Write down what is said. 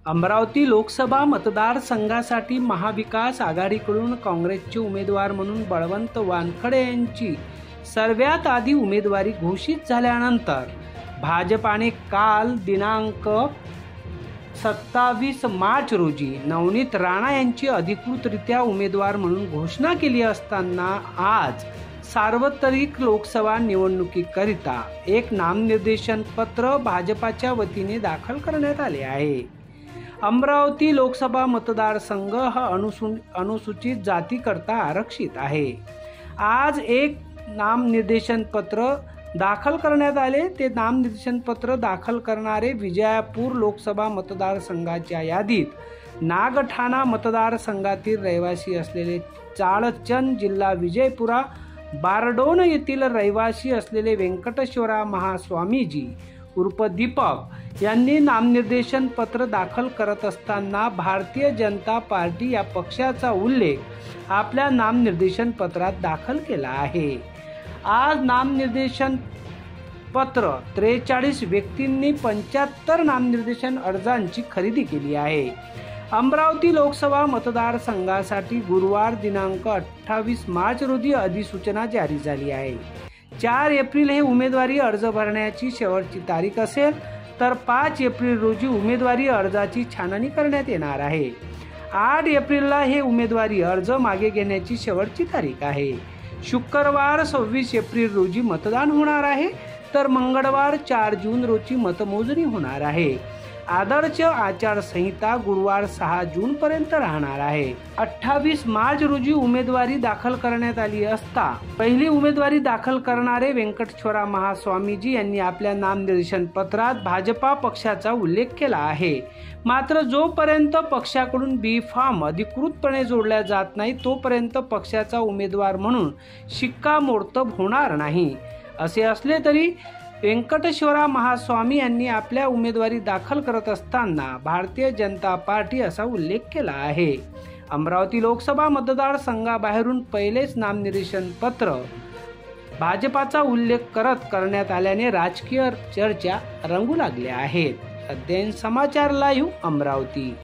अमरावती लोकसभा मतदारसंघासाठी महाविकास आघाडीकडून काँग्रेसचे उमेदवार म्हणून बळवंत वानखडे यांची सर्वात आधी उमेदवारी घोषित झाल्यानंतर भाजपाने काल दिनांक 27 मार्च रोजी नवनीत राणा यांची अधिकृतरित्या उमेदवार म्हणून घोषणा केली असताना आज सार्वत्रिक लोकसभा निवडणुकीकरिता एक नामनिर्देशन पत्र भाजपाच्या वतीने दाखल करण्यात आले आहे। अमरावती लोकसभा मतदारसंघ हा अनुसूचित जातीकरता आरक्षित आहे। आज एक नामनिर्देशन पत्र दाखल करण्यात आले। ते नामनिर्देशन पत्र दाखल करणारे विजयपूर लोकसभा मतदारसंघाच्या यादीत नागठाणा मतदारसंघातील रहिवासी असलेले चाळचंद, जिल्हा विजयपुरा, बारडोन येथील रहिवासी असलेले व्यंकटेश्वरा महास्वामीजी उर्फ दीपक यांनी नामनिर्देशन पत्र दाखल करत असताना भारतीय जनता पार्टी या पक्षाचा उल्लेख आपल्या नामनिर्देशन पत्रात दाखल केला आहे। आज नामनिर्देशन पत्र 43 व्यक्तींनी 75 नामनिर्देशन अर्जांची खरेदी केली आहे। अमरावती लोकसभा मतदारसंघासाठी गुरुवार दिनांक 28 मार्च रोजी अधिसूचना जारी झाली आहे। 4 एप्रिल हे उमेदवारी अर्ज भरण्याची शेवटची तारीख असेल, तर 5 एप्रिल रोजी उमेदवारी अर्जाची छाननी करण्यात येणार आहे। 8 एप्रिलला हे उमेदवारी अर्ज मागे घेण्याची शेवटची तारीख आहे। शुक्रवार 26 एप्रिल रोजी मतदान होणार आहे, तर मंगळवार 4 जून रोजी मतमोजणी होणार आहे। आदर्श आचारसंहिता गुरुवार 6 जून पर्यंत राहणार आहे। 28 मार्च रोजी उमेदवारी दाखल करण्यात आली असता पहिली उमेदवारी दाखल करणारे व्यंकटेश्वरा महास्वामीजी यांनी आपल्या नामनिर्देशन पत्रात भाजपा पक्षाचा उल्लेख केला आहे। मात्र जोपर्यंत पक्षाकडून बी फॉर्म अधिकृतपणे जोडला जात नाही तोपर्यंत पक्षाचा उमेदवार म्हणून शिक्कामोर्तब होणार नाही। असे असले तरी व्यंकटेश्वरा महास्वामी यांनी आपल्या उमेदवारी दाखल करत असताना भारतीय जनता पार्टी असा उल्लेख केला आहे। अमरावती लोकसभा मतदारसंघाबाहेरून पहिलेच नामनिर्देशन पत्र भाजपाचा उल्लेख करण्यात आल्याने राजकीय चर्चा रंगू लागल्या आहेत। अध्ययन समाचार लाईव्ह अमरावती।